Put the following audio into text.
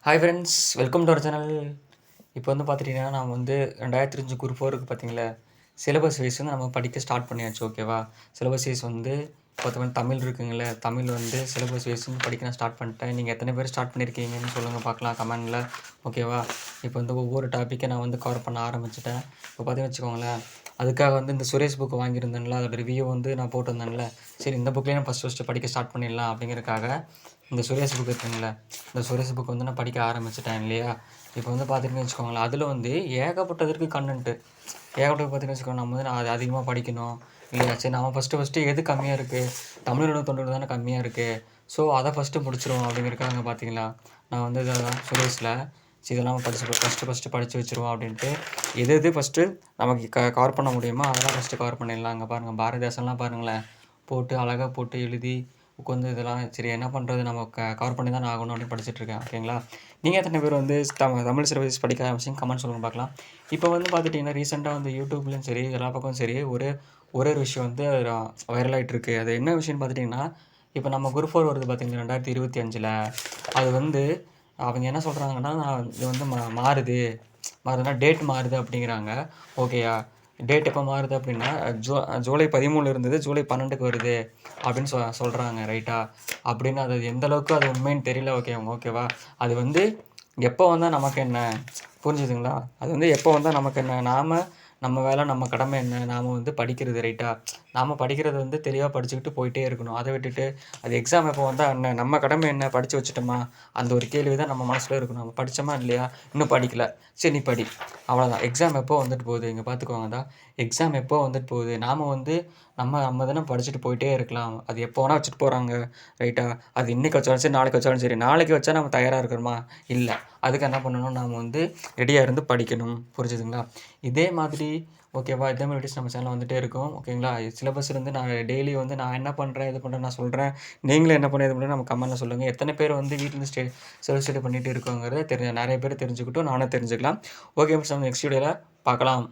Hi friends, welcome to our channel. இப்போ வந்து பார்த்துட்டிங்கன்னா, நான் வந்து 2005 குரூப் 4க்கு பார்த்தீங்களா, சிலபஸ் வைஸ் வந்து நம்ம படிக்க ஸ்டார்ட் பண்ணியாச்சு. ஓகேவா? சிலபஸ் வைஸ் வந்து பார்த்தோம்னா தமிழ் இருக்குங்கள, தமிழ் வந்து சிலபஸ் வைஸ் வந்து படிக்க நான் ஸ்டார்ட் பண்ணிட்டேன். நீங்கள் எத்தனை பேர் ஸ்டார்ட் பண்ணியிருக்கீங்கன்னு சொல்லுங்கள் பார்க்கலாம் கமெண்டில். ஓகேவா? இப்போ வந்து ஒவ்வொரு டாப்பிக்கை நான் வந்து கவர் பண்ண ஆரம்பிச்சிட்டேன். இப்போ பார்த்தீங்கன்னு வச்சுக்கோங்களேன், அதுக்காக வந்து இந்த சுரேஷ் புக் வாங்கியிருந்தேன்ல, அதோட ரிவ்யூ வந்து நான் போட்டிருந்தேன்ல. சரி, இந்த புக்லேயே நான் ஃபஸ்ட்டு படிக்க ஸ்டார்ட் பண்ணிடலாம் அப்படிங்கிறதுக்காக இந்த சுரேஷ் புக் இருக்குங்களே, இந்த சுரேஷ் புக் வந்து நான் படிக்க ஆரம்பிச்சிட்டேன் இல்லையா. இப்போ வந்து பார்த்திங்கன்னு வச்சுக்கோங்களேன், அதில் வந்து ஏகப்பட்டதற்கு கண்டென்ட்டு பார்த்திங்கன்னு வச்சுக்கோங்க. நம்ம வந்து நான் அது அதிகமாக படிக்கணும் இல்லையா. சரி, நம்ம ஃபஸ்ட்டு எது கம்மியாக இருக்குது, தமிழோட தொண்டோடு தானே கம்மியாக இருக்குது. ஸோ அதை ஃபஸ்ட்டு முடிச்சிருவோம் அப்படிங்கிறக்காங்க பார்த்தீங்களா. நான் வந்து இதெல்லாம் சுரேஷில் இதெல்லாம் ஃபஸ்ட்டு படித்து வச்சுருவோம் அப்படின்ட்டு எது ஃபஸ்ட்டு நமக்கு கவர் பண்ண முடியுமோ அதெல்லாம் ஃபஸ்ட்டு கவர் பண்ணிடலாம். அங்கே பாருங்கள், பாரதிதாசன்லாம் பாருங்களேன், போட்டு அழகாக போட்டு எழுதி உட்காந்து இதெல்லாம் சரி என்ன பண்ணுறது, நம்ம கவர் பண்ணி தான் ஆகணும் அப்படின்னு படிச்சுட்ருக்கேன். ஓகேங்களா. நீங்கள் எத்தனை பேர் வந்து தமிழ் சிலபஸ் படிக்க ஆரம்பிச்சிங்க கமெண்ட் சொல்லுங்கள் பார்க்கலாம். இப்போ வந்து பார்த்துட்டிங்கன்னா ரீசெண்டாக வந்து யூடியூப்லேயும் சரி எல்லா பக்கமும் சரி ஒரு விஷயம் வந்து வைரல் ஆகிட்டுருக்கு. அது என்ன விஷயம்னு பார்த்துட்டிங்கன்னா, இப்போ நம்ம குரூப் 4 வருது பார்த்திங்கன்னா 2025. அது வந்து அவங்க என்ன சொல்கிறாங்கன்னா, இது வந்து மாறுதுன்னா டேட் மாறுது அப்படிங்கிறாங்க. ஓகேயா. டேட் எப்போ மாறுது அப்படின்னா ஜூலை 13 இருந்தது, ஜூலை 12க்கு வருது அப்படின்னு சொல்கிறாங்க. ரைட்டா. அப்படின்னு அது எந்த அளவுக்கு அது உண்மைன்னு தெரியல. ஓகேவா. அது வந்து எப்போ வந்தால் நமக்கு என்ன, புரிஞ்சுதுங்களா. அது வந்து எப்போ வந்தால் நமக்கு என்ன, நம்ம வேலை நம்ம கடமை என்ன, நாம் வந்து படிக்கிறது. ரைட்டா. நாம் படிக்கிறது வந்து தெளிவாக படிச்சுக்கிட்டு போயிட்டே இருக்கணும். அதை விட்டுட்டு அது எக்ஸாம் எப்போ வந்தால் என்ன, நம்ம கடமை என்ன, படித்து வச்சுட்டோமா, அந்த ஒரு கேள்வி தான் நம்ம மனசில் இருக்கணும். நம்ம படித்தோமா இல்லையா, இன்னும் படிக்கல, சரி நீ படி, அவ்வளோதான். எக்ஸாம் எப்போ வந்துட்டு போகுது, இங்கே பார்த்துக்கோங்க தான், எக்ஸாம் எப்போ வந்துட்டு போகுது. நாம் வந்து நம்ம தானே படிச்சுட்டு போயிட்டே இருக்கலாம். அது எப்போ வேணால் வச்சுட்டு போகிறாங்க. ரைட்டா. அது இன்றைக்கி வச்சாலும் சரி, நாளைக்கு வச்சாலும் சரி. நாளைக்கு வச்சா நம்ம தயாராக இருக்கிறோமா, இல்லை. அதுக்கு என்ன பண்ணணும், நாம் வந்து ரெடியாக இருந்து படிக்கணும். புரிஞ்சுதுங்களா. இதே மாதிரி ஓகேவா, இதே மாதிரி வீடியோஸ் நம்ம சேனலில் வந்துகிட்டே இருக்கும். ஓகேங்களா. சிலபஸ் இருந்து நான் டெய்லி வந்து நான் என்ன பண்ணுறேன் இது பண்ணுறேன் நான் சொல்கிறேன். நீங்களும் என்ன பண்ணி இது பண்ணி நம்ம கமெண்ட்டில் சொல்லுங்கள். எத்தனை பேர் வந்து வீட்டிலேருந்து செல்ஃப் ஸ்டடி பண்ணிகிட்டு இருக்கோங்கிறத நிறைய பேர் தெரிஞ்சுக்கிட்டும் நானும் தெரிஞ்சுக்கலாம். ஓகே ஃப்ரெண்ட்ஸ், நம்ம நெக்ஸ்ட் வீடியோவில் பார்க்கலாம்.